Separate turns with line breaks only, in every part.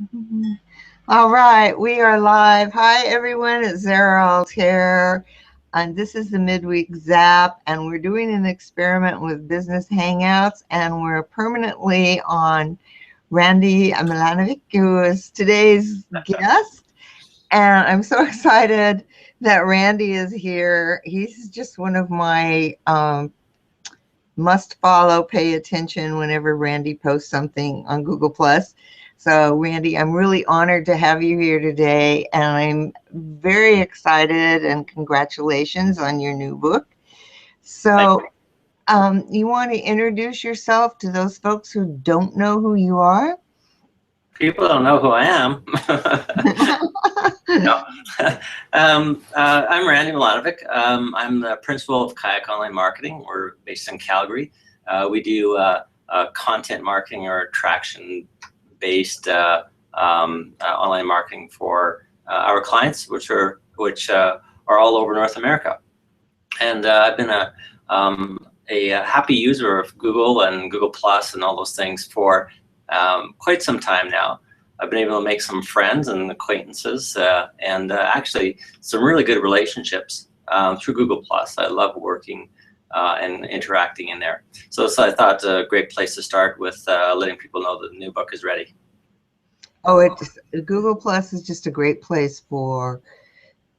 Mhm. All right, we are live. Hi, everyone. It's Zerald here. And this is the Midweek Zap, and we're doing an experiment with Business Hangouts, and we're permanently on Randy Milanovic, who is today's guest. And I'm so excited that Randy is here. He's just one of my must follow, pay attention whenever Randy posts something on Google Plus. So Randy, I'm really honored to have you here today, and I'm very excited, and congratulations on your new book.
Thank
So you want to introduce yourself to those folks who don't know who you are?
People don't know who I am. No. I'm Randy Milanovic. I'm the principal of KAYAK Online Marketing. We're based in Calgary. We do content marketing or attraction-based online marketing for our clients, which are all over North America. And I've been a happy user of Google and Google Plus and all those things for quite some time now. I've been able to make some friends and acquaintances and actually some really good relationships through Google Plus. I love working and interacting in there. So I thought a great place to start with letting people know that the new book is ready.
Oh, Google Plus is just a great place for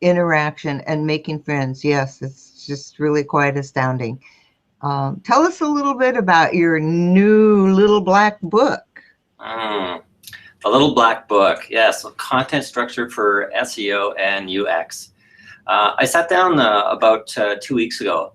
interaction and making friends. Yes, it's just really quite astounding. Tell us a little bit about your new little black book.
The little black book, yes, content structure for SEO and UX. I sat down about 2 weeks ago,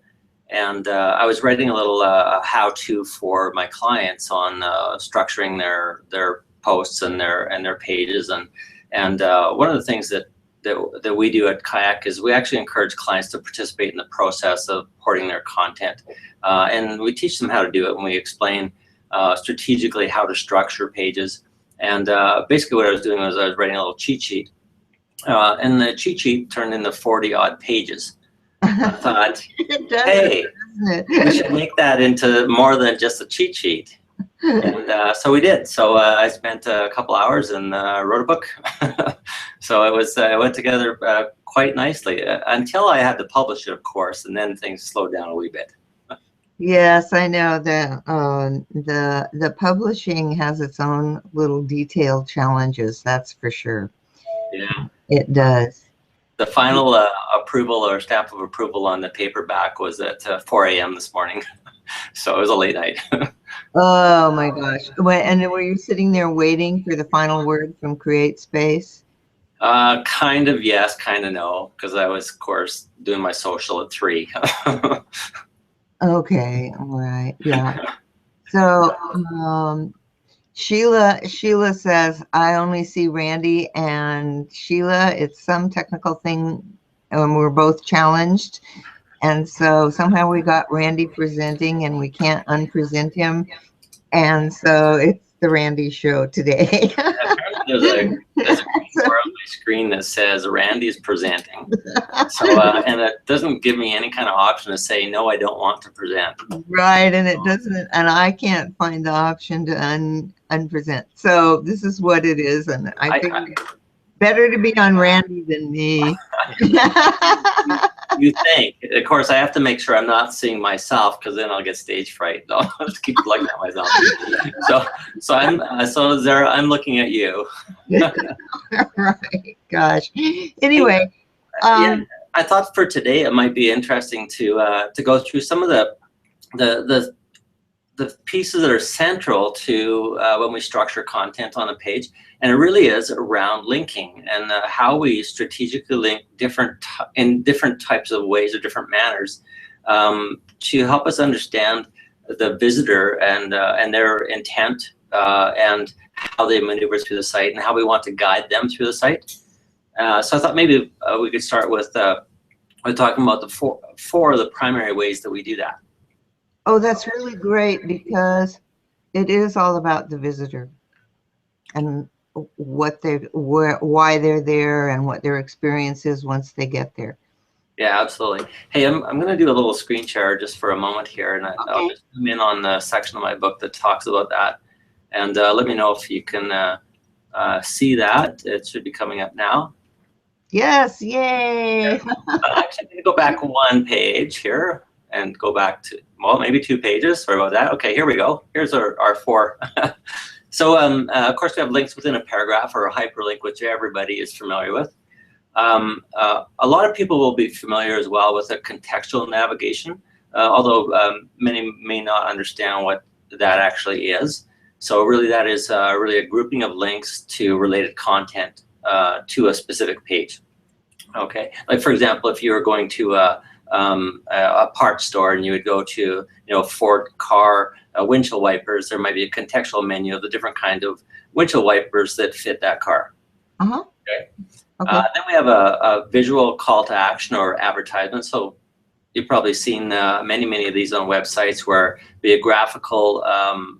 and I was writing a little how-to for my clients on structuring their posts and their pages, and one of the things that we do at KAYAK is we actually encourage clients to participate in the process of porting their content, and we teach them how to do it, and we explain strategically how to structure pages. And basically what I was doing was I was writing a little cheat sheet, and the cheat sheet turned into 40-odd pages. I thought, hey, we should make that into more than just a cheat sheet. And so we did. So I spent a couple hours and wrote a book. So it went together quite nicely until I had to publish it, of course, and then things slowed down a wee bit.
Yes, I know that the publishing has its own little detailed challenges. That's for sure.
Yeah,
It does.
the final approval or stamp of approval on the paperback was at 4 a.m. this morning. So it was a late night.
Oh my gosh. And were you sitting there waiting for the final word from Create Space?
Kind of yes, kind of no, because I was, of course, doing my social at 3.
Okay, all right, yeah. So Sheila says, I only see Randy and Sheila. It's some technical thing, and we're both challenged. And so somehow we got Randy presenting, and we can't unpresent him. And so it's the Randy show today.
There's a bar on my screen that says Randy's presenting. So and it doesn't give me any kind of option to say no, I don't want to present.
Right, and it doesn't, and I can't find the option to unpresent. So this is what it is, and I think better to be on Randy than me.
You think? Of course, I have to make sure I'm not seeing myself, because then I'll get stage fright. I'll just keep looking at myself. So I'm looking at you.
Right. Gosh. Anyway,
yeah, I thought for today it might be interesting to go through some of the pieces that are central to when we structure content on a page, and it really is around linking and how we strategically link in different types of ways or different manners to help us understand the visitor and their intent and how they maneuver through the site and how we want to guide them through the site. So I thought maybe we could start with talking about the four of the primary ways that we do that.
Oh, that's really great, because it is all about the visitor and why they're there and what their experience is once they get there.
Yeah, absolutely. Hey, I'm going to do a little screen share just for a moment here, and I'll just zoom in on the section of my book that talks about that, and let me know if you can see that. It should be coming up now.
Yes, yay.
Actually, I'm going to go back one page here and go back to, well, maybe 2 pages. Sorry about that. Okay, here we go. Here's our 4. So, of course, we have links within a paragraph or a hyperlink, which everybody is familiar with. A lot of people will be familiar as well with a contextual navigation, although many may not understand what that actually is. So really that is really a grouping of links to related content to a specific page. Okay, like for example, if you were going to a parts store and you would go to, Ford car windshield wipers, there might be a contextual menu of the different kind of windshield wipers that fit that car.
Uh-huh.
Okay.
Okay.
Then we have a visual call to action or advertisement. So you've probably seen many of these on websites where be a graphical,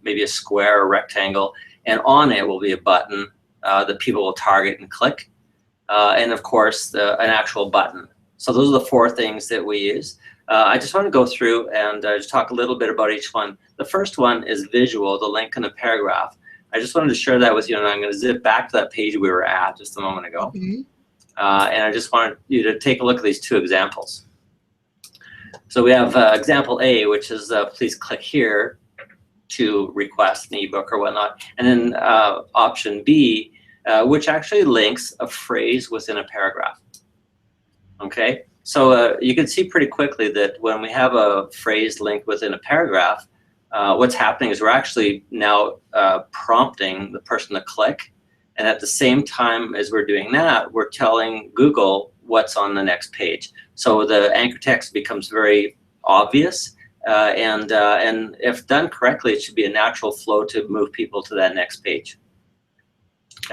maybe a square or rectangle, and on it will be a button that people will target and click. And of course, an actual button. So those are the 4 things that we use. I just want to go through and just talk a little bit about each one. The first one is visual, the link in the paragraph. I just wanted to share that with you, and I'm going to zip back to that page we were at just a moment ago.
Okay.
And I just wanted you to take a look at these 2 examples. So we have example A, which is please click here to request an ebook or whatnot. And then option B, which actually links a phrase within a paragraph. Okay, so you can see pretty quickly that when we have a phrase linked within a paragraph, what's happening is we're actually now prompting the person to click. And at the same time as we're doing that, we're telling Google what's on the next page. So the anchor text becomes very obvious. And if done correctly, it should be a natural flow to move people to that next page.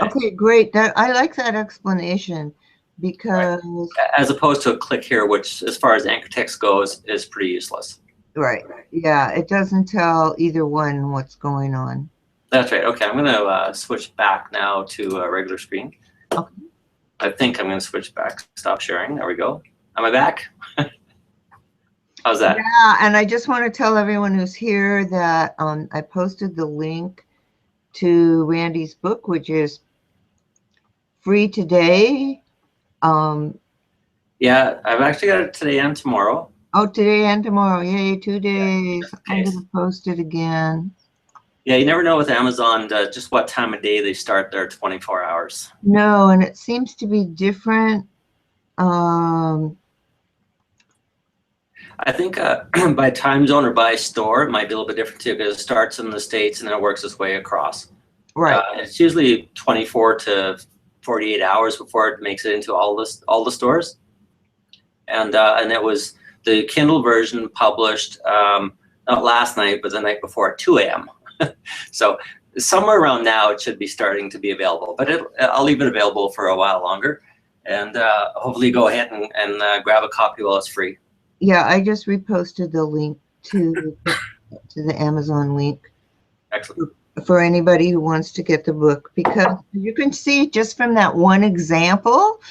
Okay, great. I like that explanation because...
Right. As opposed to a click here, which as far as anchor text goes, is pretty useless.
Right. Yeah, it doesn't tell either one what's going on.
That's right. Okay, I'm going to switch back now to a regular screen.
Okay.
I think I'm going to switch back. Stop sharing. There we go. Am I back? How's that?
Yeah, and I just want to tell everyone who's here that I posted the link to Randy's book, which is free today.
Yeah, I've actually got it today and tomorrow.
Oh, today and tomorrow. Yay, 2 days.
Yeah,
I'm going to post it again.
Yeah, you never know with Amazon just what time of day they start their 24 hours.
No, and it seems to be different.
I think by time zone or by store, it might be a little bit different too, because it starts in the States and then it works its way across.
Right.
It's usually 24 to 48 hours before it makes it into all the stores. And it was the Kindle version published not last night, but the night before at 2 a.m. So somewhere around now, it should be starting to be available. But I'll leave it available for a while longer, and hopefully go ahead and grab a copy while it's free.
Yeah, I just reposted the link to the Amazon link.
Excellent.
For anybody who wants to get the book, because you can see just from that one example,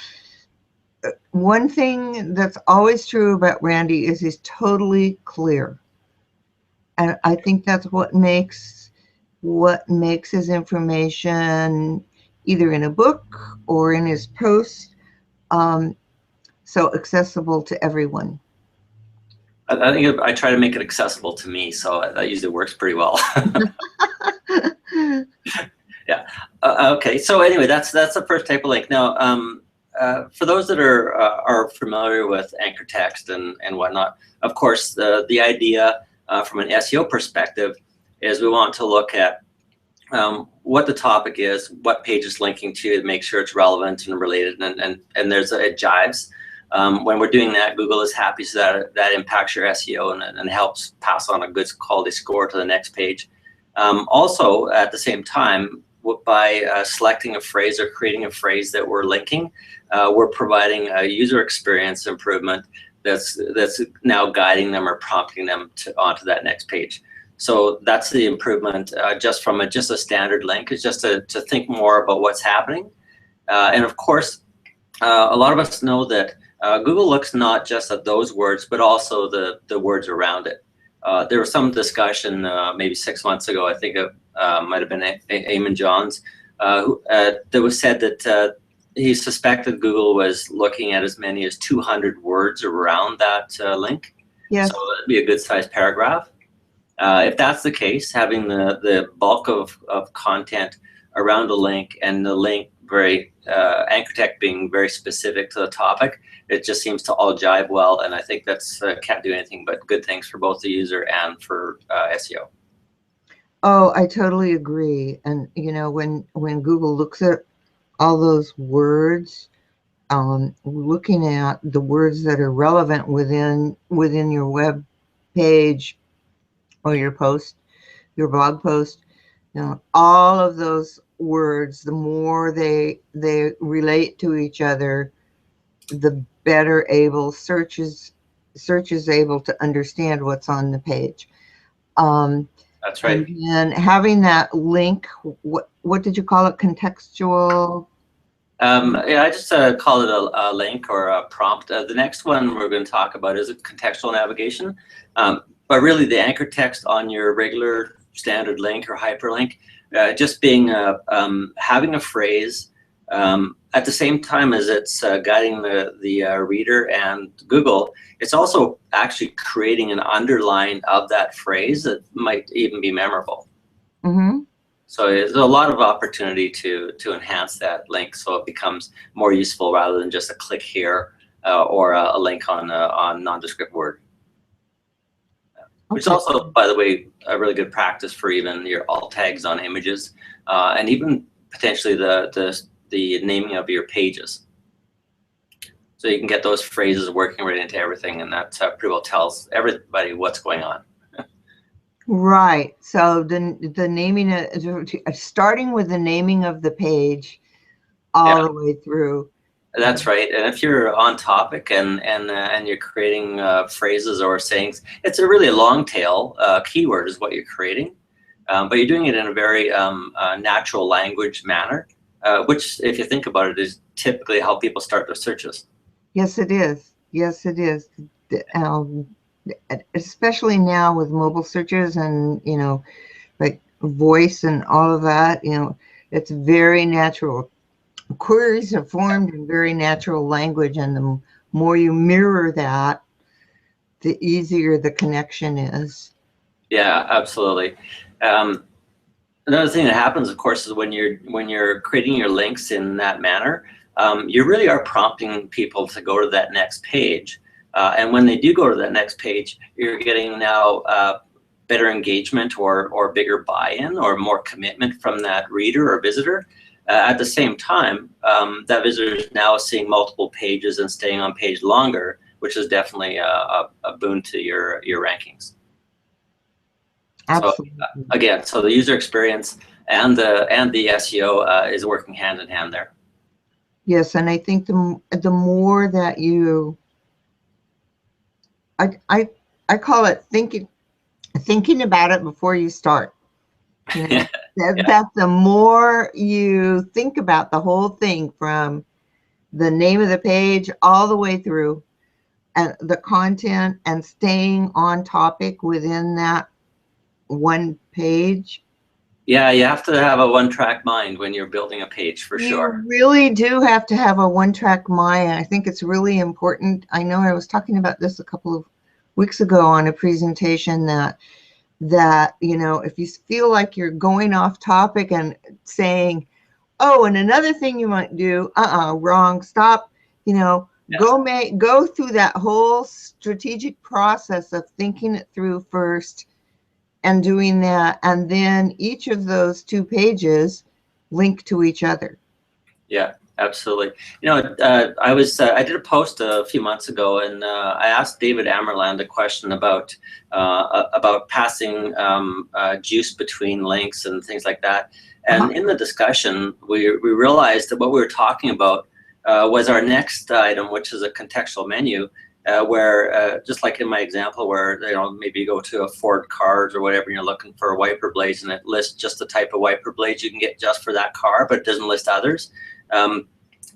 one thing that's always true about Randy is he's totally clear. And I think that's what makes his information either in a book or in his post so accessible to everyone.
I think I try to make it accessible to me, so that usually works pretty well. Yeah. Okay. So anyway, that's the first type of link. Now, for those that are familiar with anchor text and whatnot, of course, the idea from an SEO perspective is we want to look at what the topic is, what page it's linking to make sure it's relevant and related, and it jives. When we're doing that, Google is happy, so that impacts your SEO and helps pass on a good quality score to the next page. Also, at the same time, by selecting a phrase or creating a phrase that we're linking, we're providing a user experience improvement that's now guiding them or prompting them onto that next page. So that's the improvement just from just a standard link, is just to think more about what's happening. And of course, a lot of us know that Google looks not just at those words, but also the words around it. There was some discussion maybe 6 months ago, I think it might have been Eamon Johns, that was said that he suspected Google was looking at as many as 200 words around that link.
Yes.
So it'd be a good sized paragraph. If that's the case, having the bulk of content around a link, and the link very anchor text being very specific to the topic, it just seems to all jive well, and I think that's can't do anything but good things for both the user and for SEO.
Oh, I totally agree. And you know, when Google looks at all those words, looking at the words that are relevant within your web page or your post, your blog post, you know, all of those words, the more they relate to each other, the better able search is able to understand what's on the page.
That's right.
And then having that link, what did you call it? Contextual?
Yeah, I just call it a link or a prompt. The next one we're going to talk about is a contextual navigation. But really the anchor text on your regular standard link or hyperlink, just being having a phrase at the same time as it's guiding the reader and Google. It's also actually creating an underline of that phrase that might even be memorable.
Mm-hmm.
So there's a lot of opportunity to enhance that link so it becomes more useful rather than just a click here or a link on nondescript word. Which is also, by the way, a really good practice for even your alt tags on images, and even potentially the naming of your pages. So you can get those phrases working right into everything, and that pretty well tells everybody what's going on.
Right. So the naming, starting with the naming of the page all the way through.
That's right. And if you're on topic and you're creating phrases or sayings, it's really a long tail keyword is what you're creating, but you're doing it in a very natural language manner, which, if you think about it, is typically how people start their searches.
Yes, it is. Yes, it is. Especially now with mobile searches and, you know, like voice and all of that, you know, it's very natural. Queries are formed in very natural language, and the more you mirror that, the easier the connection is.
Yeah, absolutely. Another thing that happens, of course, is when you're creating your links in that manner, you really are prompting people to go to that next page. And when they do go to that next page, you're getting now better engagement or bigger buy-in or more commitment from that reader or visitor. At the same time, that visitor is now seeing multiple pages and staying on page longer, which is definitely a boon to your rankings.
Absolutely.
So again, so the user experience and the SEO is working hand in hand there.
Yes, and I think the more that you, I call it thinking about it before you start. You know, that the more you think about the whole thing, from the name of the page all the way through, and the content, and staying on topic within that one page.
Yeah, you have to have a one-track mind when you're building a page, for sure.
You really do have to have a one-track mind. I think it's really important. I know I was talking about this a couple of weeks ago on a presentation that, you know, if you feel like you're going off topic and saying, oh, and another thing you might do, wrong, stop, you know, go through that whole strategic process of thinking it through first and doing that, and then each of those two pages link to each other.
Yeah, absolutely. You know, I did a post a few months ago, and I asked David Amerland a question about passing juice between links and things like that. And in the discussion, we realized that what we were talking about was our next item, which is a contextual menu, where just like in my example, where, you know, maybe you go to a Ford Cars or whatever, and you're looking for wiper blades, and it lists just the type of wiper blades you can get just for that car, but it doesn't list others.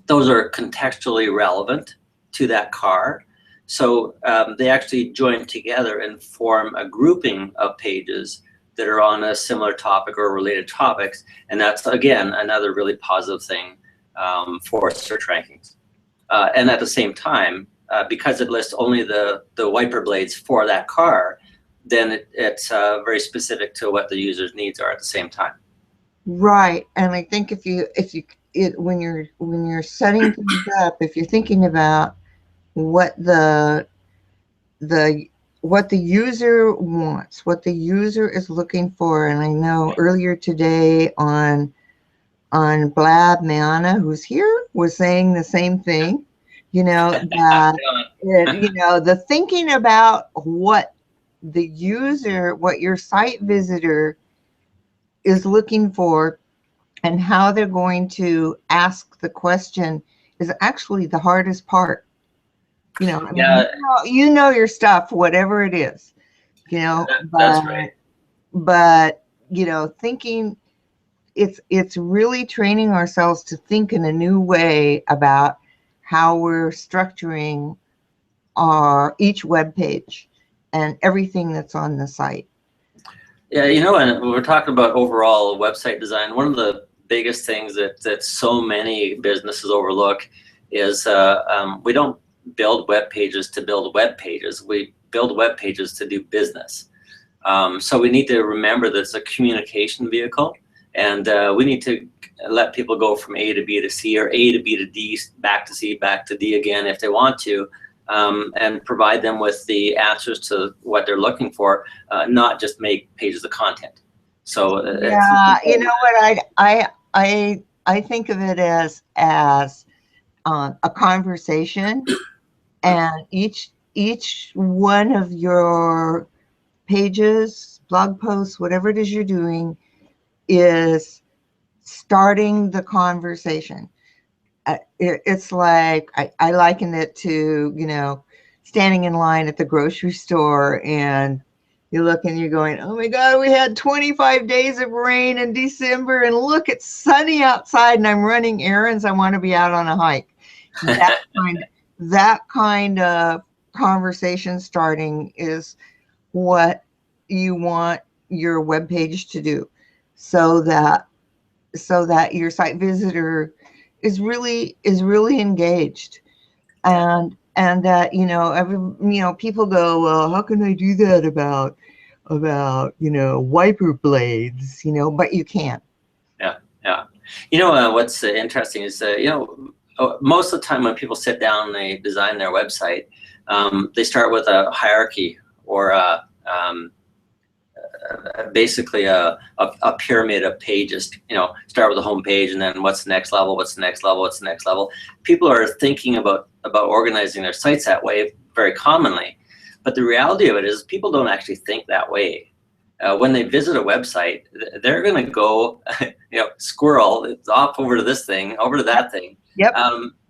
Those are contextually relevant to that car. So they actually join together and form a grouping of pages that are on a similar topic or related topics. And that's, again, another really positive thing for search rankings. And at the same time, because it lists only the wiper blades for that car, then it's very specific to what the user's needs are at the same time.
Right. And I think when you're setting things up, if you're thinking about what the user wants, what the user is looking for, and I know earlier today on Blab, Mayana, who's here, was saying the same thing. That the thinking about what the user, what your site visitor is looking for, and how they're going to ask the question is actually the hardest part. You know your stuff, whatever it is,
That's right.
But thinking, it's really training ourselves to think in a new way about how we're structuring each web page and everything that's on the site.
Yeah, and when we're talking about overall website design, one of the biggest things that so many businesses overlook is we don't build web pages to build web pages. We build web pages to do business. So we need to remember that it's a communication vehicle, and we need to let people go from A to B to C, or A to B to D, back to C, back to D again if they want to, and provide them with the answers to what they're looking for, not just make pages of content. So
yeah, you know what, I think of it as a conversation, and each one of your pages, blog posts, whatever it is you're doing, is starting the conversation. It's like, I liken it to, standing in line at the grocery store, and you look and you're going, oh my God, we had 25 days of rain in December, and look, it's sunny outside, and I'm running errands. I want to be out on a hike. That kind of conversation starting is what you want your web page to do, so that your site visitor is really engaged, and that people go, well, how can I do that about wiper blades, but you can.
Yeah. What's interesting is most of the time when people sit down and they design their website, they start with a hierarchy, or basically a pyramid of pages. Start with the home page, and then what's the next level, what's the next level, what's the next level. People are thinking about organizing their sites that way very commonly, but the reality of it is people don't actually think that way. When they visit a website, they're going to go squirrel, it's off over to this thing, over to that thing.
Yep.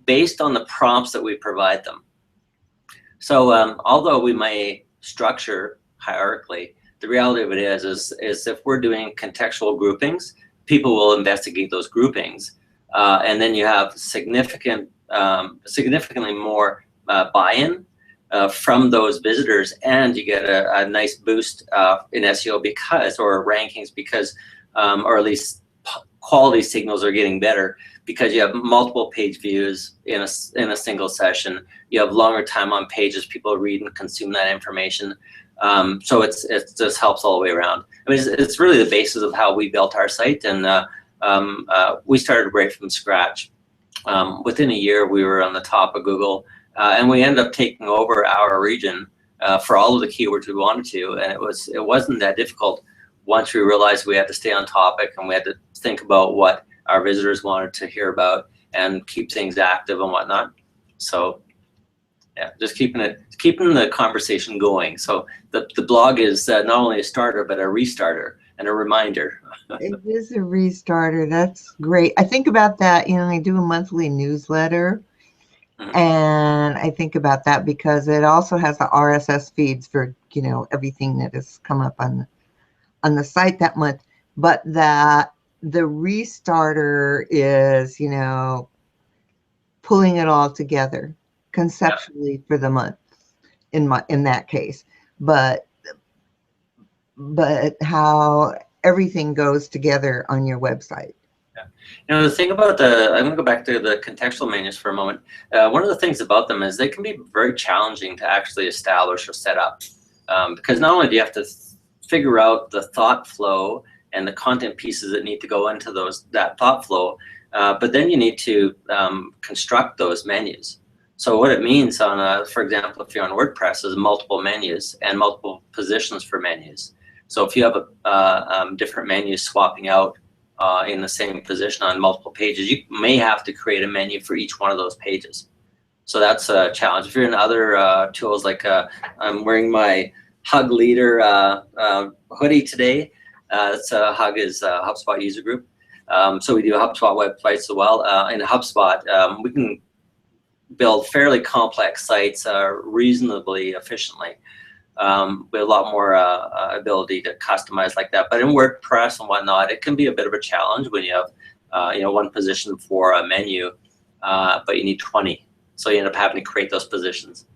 Based on the prompts that we provide them. So although we may structure hierarchically, the reality of it is if we're doing contextual groupings, people will investigate those groupings, and then you have significantly more buy-in from those visitors, and you get a nice boost in SEO or rankings, because or at least quality signals are getting better, because you have multiple page views in a single session. You have longer time on pages. People read and consume that information. So it just helps all the way around. I mean, it's really the basis of how we built our site, and we started right from scratch. Within a year, we were on the top of Google, and we ended up taking over our region for all of the keywords we wanted to, and it wasn't that difficult once we realized we had to stay on topic, and we had to think about what our visitors wanted to hear about and keep things active and whatnot. So yeah, just keeping the conversation going. So the blog is not only a starter, but a restarter and a reminder.
It is a restarter. That's great. I think about that, I do a monthly newsletter, and I think about that because it also has the RSS feeds for, everything that has come up on the site that month, but that the restarter is, pulling it all together conceptually for the month in that case. But but how everything goes together on your website.
Yeah. You know, the thing about I'm going to go back to the contextual menus for a moment. One of the things about them is they can be very challenging to actually establish or set up, because not only do you have to figure out the thought flow and the content pieces that need to go into that thought flow, but then you need to construct those menus. So what it means for example, if you're on WordPress, is multiple menus and multiple positions for menus. So if you have different menus swapping out in the same position on multiple pages, you may have to create a menu for each one of those pages. So that's a challenge. If you're in other tools, like I'm wearing my Hug Leader hoodie today. Hug is HubSpot user group. So we do HubSpot websites as well. In HubSpot, we can build fairly complex sites reasonably efficiently. With a lot more ability to customize like that. But in WordPress and whatnot, it can be a bit of a challenge when you have one position for a menu, but you need 20. So you end up having to create those positions.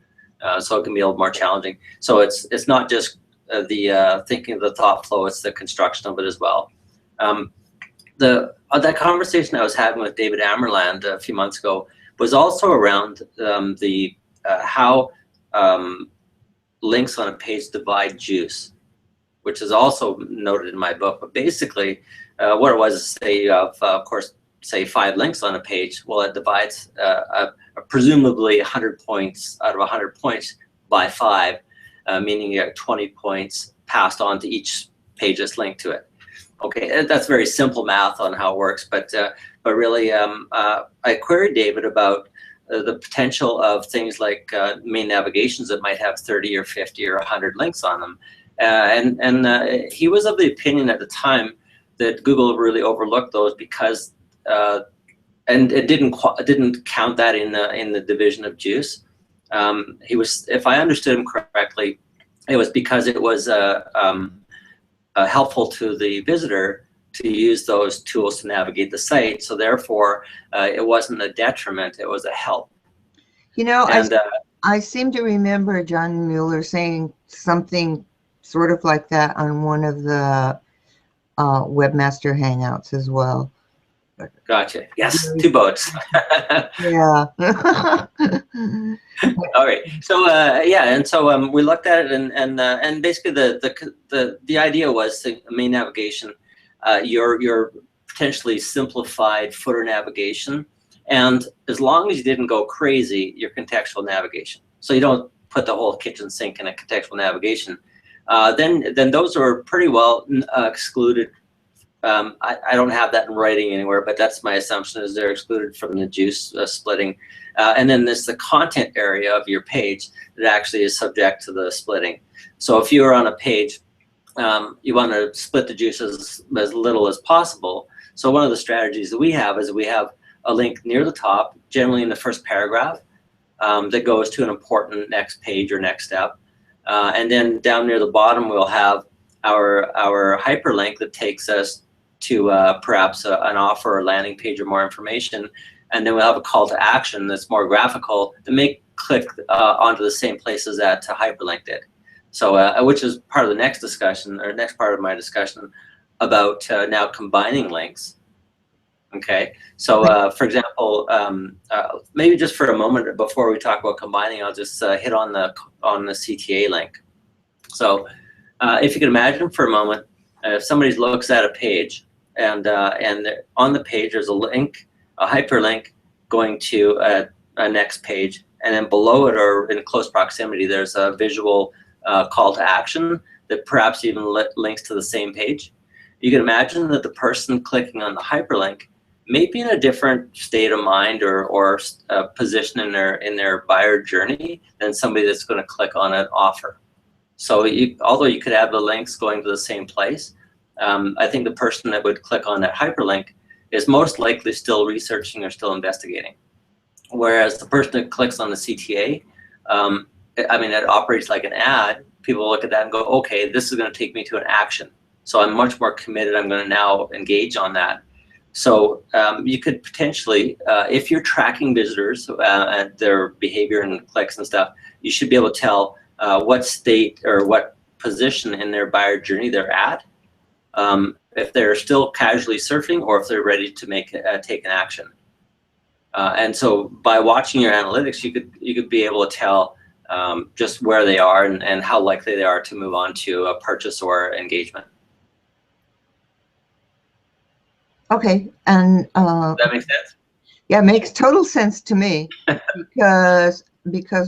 So it can be a little more challenging. So it's not just the thinking of the thought flow, it's the construction of it as well. That conversation I was having with David Amerland a few months ago was also around how links on a page divide juice, which is also noted in my book. But basically, what it was is, say you have, of course, say 5 links on a page. Well, it divides presumably 100 points out of 100 points by 5, meaning you have 20 points passed on to each page that's linked to it. Okay, that's very simple math on how it works, but really, I queried David about the potential of things like main navigations that might have 30 or 50 or 100 links on them. And he was of the opinion at the time that Google really overlooked those because, and it didn't count that in the division of juice. If I understood him correctly, it was because it was helpful to the visitor to use those tools to navigate the site. So therefore, it wasn't a detriment, it was a help.
You know, I seem to remember John Mueller saying something sort of like that on one of the Webmaster Hangouts as well.
Gotcha. Yes, 2 boats.
Yeah.
All right. So yeah, and so we looked at it, and basically the idea was the main navigation, your potentially simplified footer navigation, and as long as you didn't go crazy, your contextual navigation. So you don't put the whole kitchen sink in a contextual navigation. Then those are pretty well excluded. I don't have that in writing anywhere, but that's my assumption, is they're excluded from the juice splitting. And then there's the content area of your page that actually is subject to the splitting. So if you're on a page, you want to split the juice as little as possible. So one of the strategies that we have is we have a link near the top, generally in the first paragraph, that goes to an important next page or next step. And then down near the bottom, we'll have our hyperlink that takes us to perhaps an offer or landing page or more information. And then we'll have a call to action that's more graphical that may click onto the same places that hyperlink did. So which is part of the next discussion, or next part of my discussion about now combining links. Okay, so for example, maybe just for a moment before we talk about combining, I'll just hit on the CTA link. So if you can imagine for a moment, if somebody looks at a page and on the page there's a link, a hyperlink going to a next page, and then below it or in close proximity there's a visual call to action that perhaps even links to the same page. You can imagine that the person clicking on the hyperlink may be in a different state of mind or position in their buyer journey than somebody that's going to click on an offer. So although you could have the links going to the same place, I think the person that would click on that hyperlink is most likely still researching or still investigating. Whereas the person that clicks on the CTA, I mean, it operates like an ad. People look at that and go, okay, this is going to take me to an action. So I'm much more committed. I'm going to now engage on that. So you could potentially, if you're tracking visitors and their behavior and clicks and stuff, you should be able to tell what state or what position in their buyer journey they're at, if they're still casually surfing or if they're ready to take an action. And so by watching your analytics, you could be able to tell just where they are and how likely they are to move on to a purchase or engagement.
Okay, and
Does that make sense?
yeah, it makes total sense to me because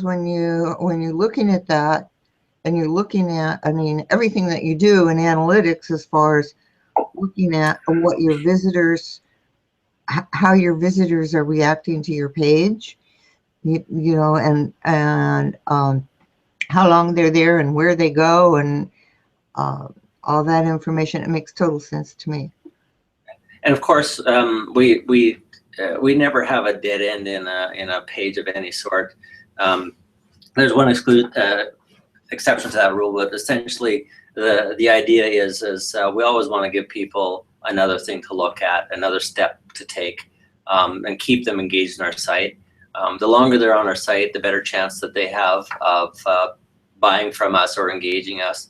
when you're looking at that and you're looking at, I mean, everything that you do in analytics as far as looking at what your visitors, how your visitors are reacting to your page, you know, and how long they're there and where they go and all that information. It makes total sense to me.
And of course, we never have a dead end in a page of any sort. There's one exception to that rule, but essentially the idea is we always want to give people another thing to look at, another step to take, and keep them engaged in our site. The longer they're on our site, the better chance that they have of buying from us or engaging us.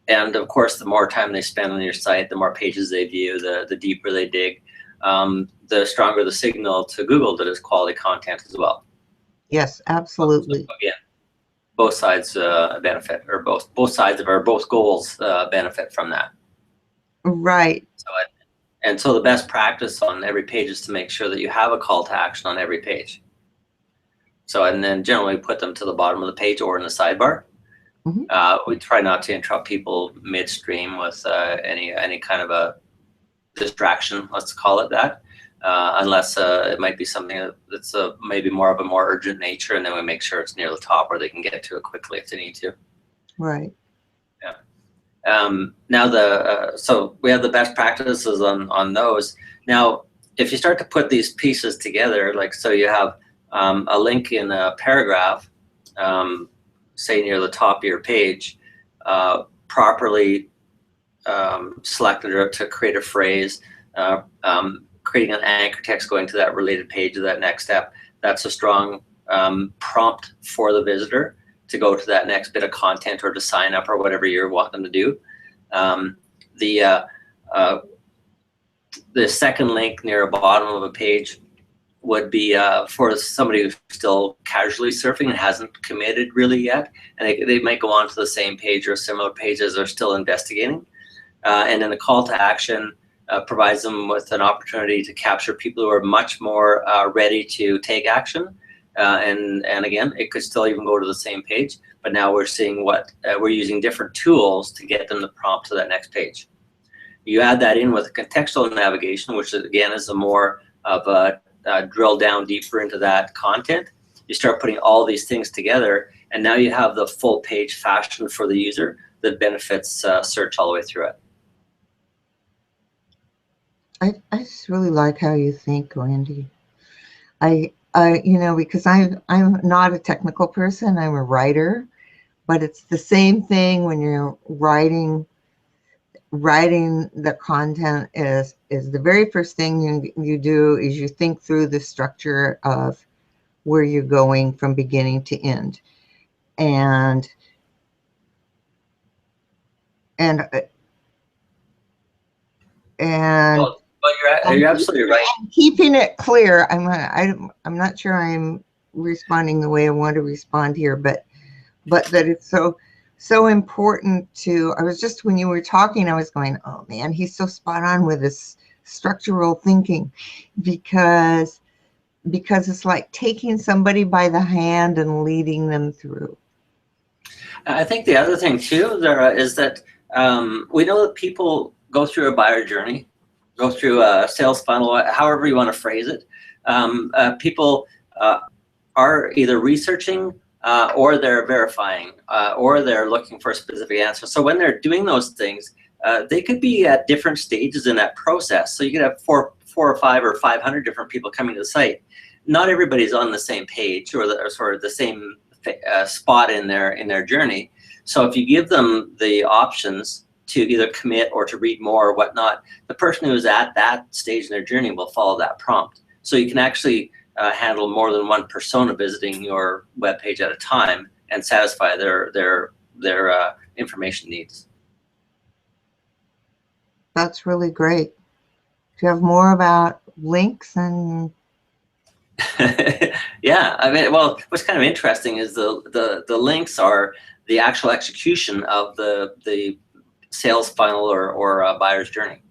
And of course, the more time they spend on your site, the more pages they view, the deeper they dig, the stronger the signal to Google that it's quality content as well.
Yes, absolutely.
So again, both sides benefit, or both sides of both goals benefit from that.
Right.
So the best practice on every page is to make sure that you have a call to action on every page. So, and then generally put them to the bottom of the page or in the sidebar. Mm-hmm. We try not to interrupt people midstream with any kind of a distraction, let's call it that, unless it might be something that's maybe more of a more urgent nature, and then we make sure it's near the top where they can get to it quickly if they need to.
Right.
Yeah. Now so we have the best practices on those. Now, if you start to put these pieces together, like so you have a link in a paragraph, say near the top of your page, properly selected to create a phrase, creating an anchor text going to that related page of that next step. That's a strong prompt for the visitor to go to that next bit of content or to sign up or whatever you want them to do. The second link near the bottom of a page would be for somebody who's still casually surfing and hasn't committed really yet, and they might go on to the same page or a similar page as they're still investigating. And then the call to action provides them with an opportunity to capture people who are much more ready to take action. And again, it could still even go to the same page, but now we're seeing we're using different tools to get them to prompt to that next page. You add that in with contextual navigation, which again is a more of a drill down deeper into that content. You start putting all these things together, and now you have the full page fashioned for the user that benefits search all the way through it.
I just really like how you think, Randy. You know, because I'm not a technical person, I'm a writer, but it's the same thing when you're writing the content is the very first thing you do is you think through the structure of where you're going from beginning to end. And
well, you're absolutely right.
Keeping it clear, I'm not sure I'm responding the way I want to respond here, but that it's so important to, I was just, when you were talking, I was going, oh man, he's so spot on with this structural thinking, because it's like taking somebody by the hand and leading them through.
I think the other thing too, Zara, is that we know that people go through a buyer journey, go through a sales funnel, however you want to phrase it. People are either researching or they're verifying, or they're looking for a specific answer. So when they're doing those things, they could be at different stages in that process. So you could have four or five or 500 different people coming to the site. Not everybody's on the same page or sort of the same spot in their journey. So if you give them the options to either commit or to read more or whatnot, the person who's at that stage in their journey will follow that prompt. So you can actually handle more than one persona visiting your webpage at a time and satisfy their information needs.
That's really great. Do you have more about links and?
Yeah, I mean, well, what's kind of interesting is the links are the actual execution of the sales funnel or buyer's journey.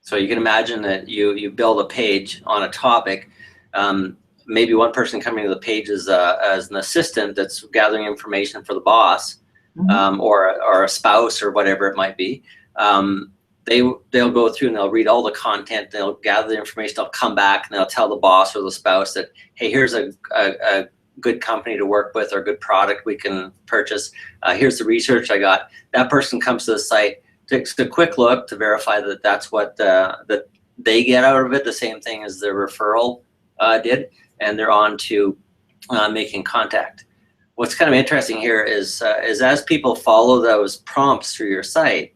So you can imagine that you build a page on a topic. Maybe one person coming to the page as an assistant that's gathering information for the boss, or a spouse or whatever it might be. They'll go through and they'll read all the content. They'll gather the information. They'll come back and they'll tell the boss or the spouse that, hey, here's a good company to work with or a good product we can purchase. Here's the research I got. That person comes to the site, takes a quick look to verify that that's what that they get out of it, the same thing as the referral did, and they're on to making contact. What's kind of interesting here is as people follow those prompts through your site,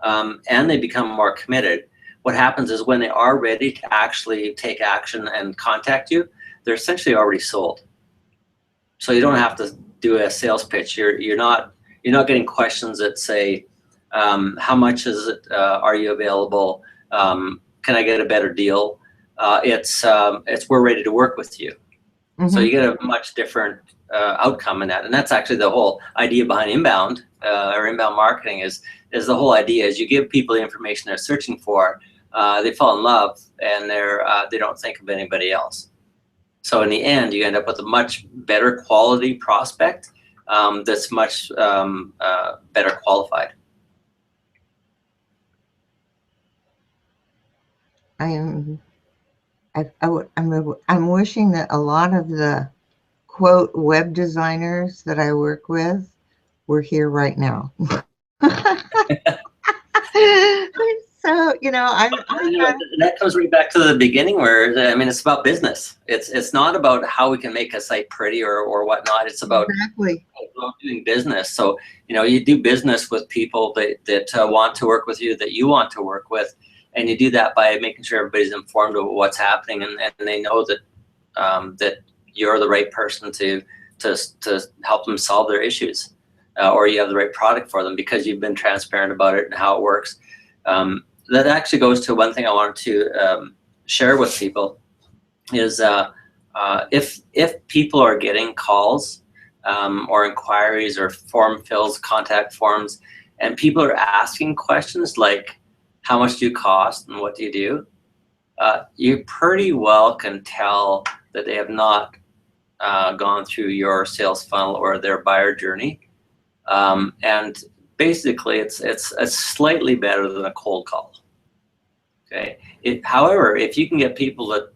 and they become more committed, what happens is when they are ready to actually take action and contact you, they're essentially already sold. So you don't have to do a sales pitch. You're not getting questions that say, how much is it? Are you available? Can I get a better deal? It's we're ready to work with you. So you get a much different outcome in that, and that's actually the whole idea behind inbound or inbound marketing. Is the whole idea is you give people the information they're searching for, they fall in love, and they don't think of anybody else. So in the end, you end up with a much better quality prospect that's much better qualified.
I'm wishing that a lot of the quote web designers that I work with were here right now. So
that comes right back to the beginning, where I mean, it's about business. It's not about how we can make a site pretty or whatnot. It's about doing business. So you do business with people that want to work with you, that you want to work with. And you do that by making sure everybody's informed of what's happening, and they know that that you're the right person to help them solve their issues, or you have the right product for them because you've been transparent about it and how it works. That actually goes to one thing I wanted to share with people is if people are getting calls or inquiries or form fills, contact forms, and people are asking questions like, how much do you cost and what do you do? You pretty well can tell that they have not gone through your sales funnel or their buyer journey. And basically, it's slightly better than a cold call. Okay. However, if you can get people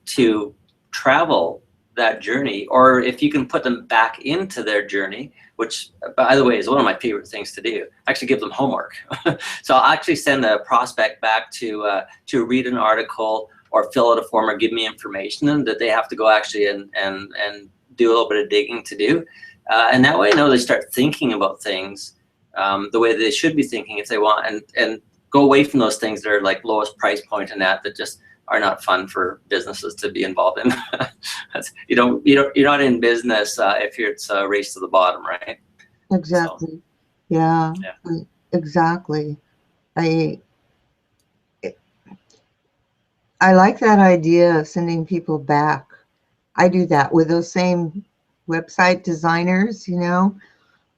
to travel that journey, or if you can put them back into their journey, which, by the way, is one of my favorite things to do. Actually, give them homework. So I'll actually send a prospect back to read an article or fill out a form or give me information, and that they have to go actually and do a little bit of digging to do. And that way, they start thinking about things the way they should be thinking if they want, and go away from those things that are like lowest price point and that just are not fun for businesses to be involved in. You're not in business if it's a race to the bottom, right?
Exactly. So, yeah, exactly. I like that idea of sending people back. I do that with those same website designers.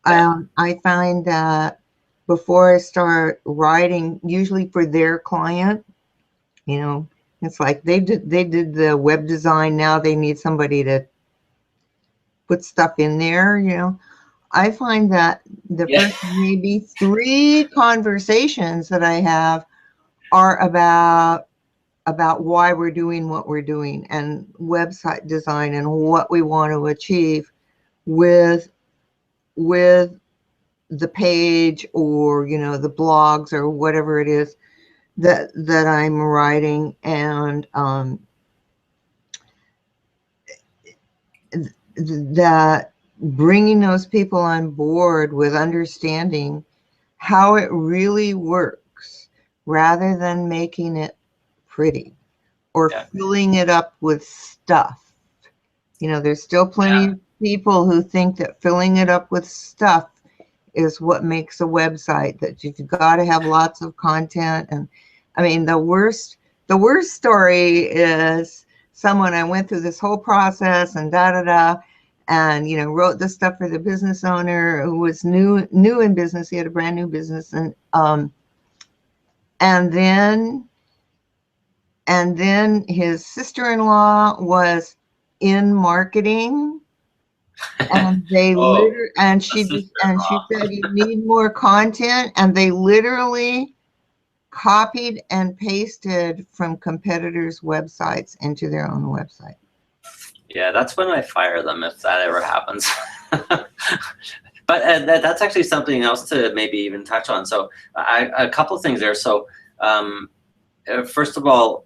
I find that before I start writing, usually for their client, it's like they did the web design. Now they need somebody to put stuff in there. I find that the first maybe 3 conversations that I have are about why we're doing what we're doing, and website design, and what we want to achieve with the page, or the blogs, or whatever it is that I'm writing. And that bringing those people on board with understanding how it really works, rather than making it pretty or filling it up with stuff. There's still plenty people who think that filling it up with stuff is what makes a website, that you've got to have lots of content. And I mean, the worst story is someone, I went through this whole process and and wrote this stuff for the business owner who was new in business. He had a brand new business, and then his sister-in-law was in marketing, and they
Oh, a
and she
sister-in-law.
said, you need more content, and they literally copied and pasted from competitors' websites into their own website.
Yeah, that's when I fire them if that ever happens. But that's actually something else to maybe even touch on. So a couple of things there. So first of all,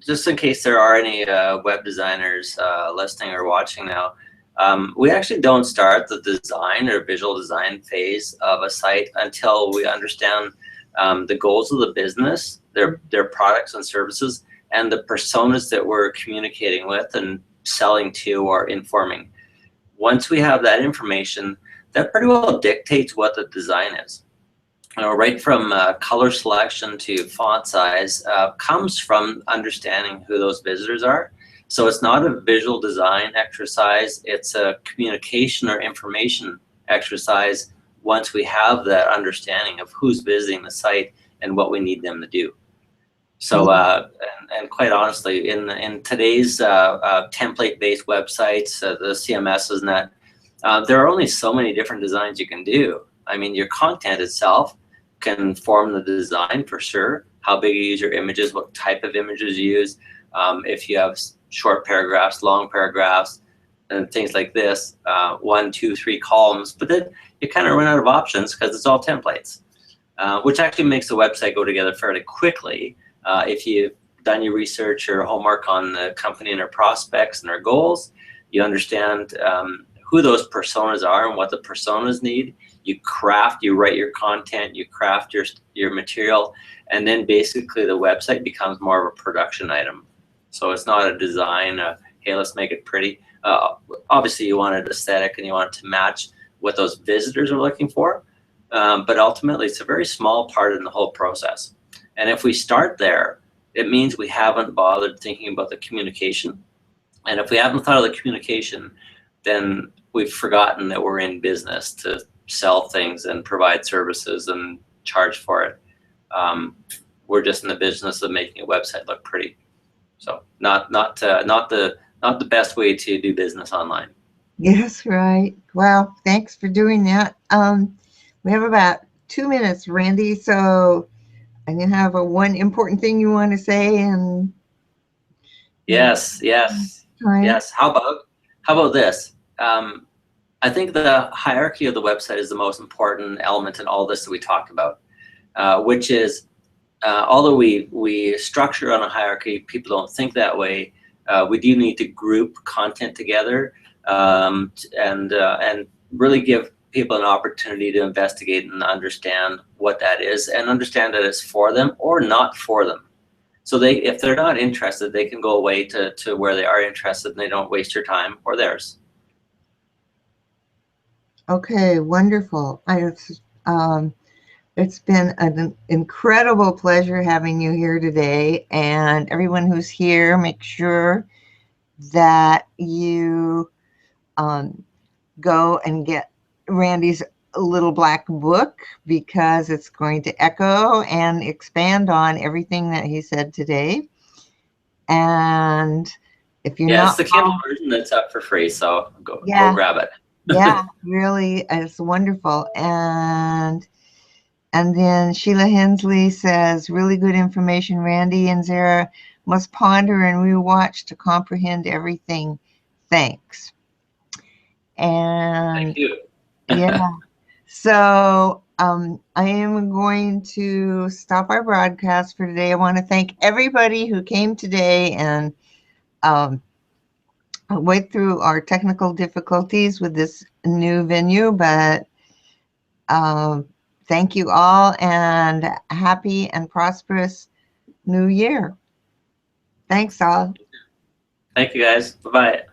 just in case there are any web designers listening or watching now, we actually don't start the design or visual design phase of a site until we understand the goals of the business, their products and services, and the personas that we're communicating with and selling to or informing. Once we have that information, that pretty well dictates what the design is. Right from color selection to font size comes from understanding who those visitors are. So it's not a visual design exercise, it's a communication or information exercise once we have that understanding of who's visiting the site and what we need them to do. So, and quite honestly, in today's template-based websites, the CMSs and that, there are only so many different designs you can do. I mean, your content itself can form the design for sure. How big you use your images, what type of images you use. If you have short paragraphs, long paragraphs, and things like this, 1, 2, 3 columns, but then you kind of run out of options because it's all templates, which actually makes the website go together fairly quickly. If you've done your research or homework on the company and their prospects and their goals, you understand who those personas are and what the personas need. You write your content, you craft your material, and then basically the website becomes more of a production item. So it's not a design, hey, let's make it pretty. Obviously you want it aesthetic and you want it to match what those visitors are looking for, but ultimately it's a very small part in the whole process. And if we start there, it means we haven't bothered thinking about the communication. And if we haven't thought of the communication, then we've forgotten that we're in business to sell things and provide services and charge for it. We're just in the business of making a website look pretty. So not the best way to do business online.
Yes, right. Well, thanks for doing that. We have about 2 minutes, Randy. So and you have one important thing you want to say, and
yes. How about this? I think the hierarchy of the website is the most important element in all this that we talked about, which is although we structure on a hierarchy, people don't think that way. We do need to group content together and really give people an opportunity to investigate and understand what that is, and understand that it's for them or not for them. So if they're not interested, they can go away to where they are interested, and they don't waste your time or theirs.
Okay, wonderful. It's been an incredible pleasure having you here today, and everyone who's here, make sure that you go and get Randy's little black book, because it's going to echo and expand on everything that he said today. And if you're not,
it's the Kindle version that's up for free, so go grab it.
Yeah, really, it's wonderful. And then Sheila Hensley says, really good information. Randy and Zara must ponder and rewatch to comprehend everything. Thanks. And
thank you.
Yeah. So I am going to stop our broadcast for today. I want to thank everybody who came today and went through our technical difficulties with this new venue, but thank you all, and happy and prosperous new year. Thanks all.
Thank you guys. Bye-bye.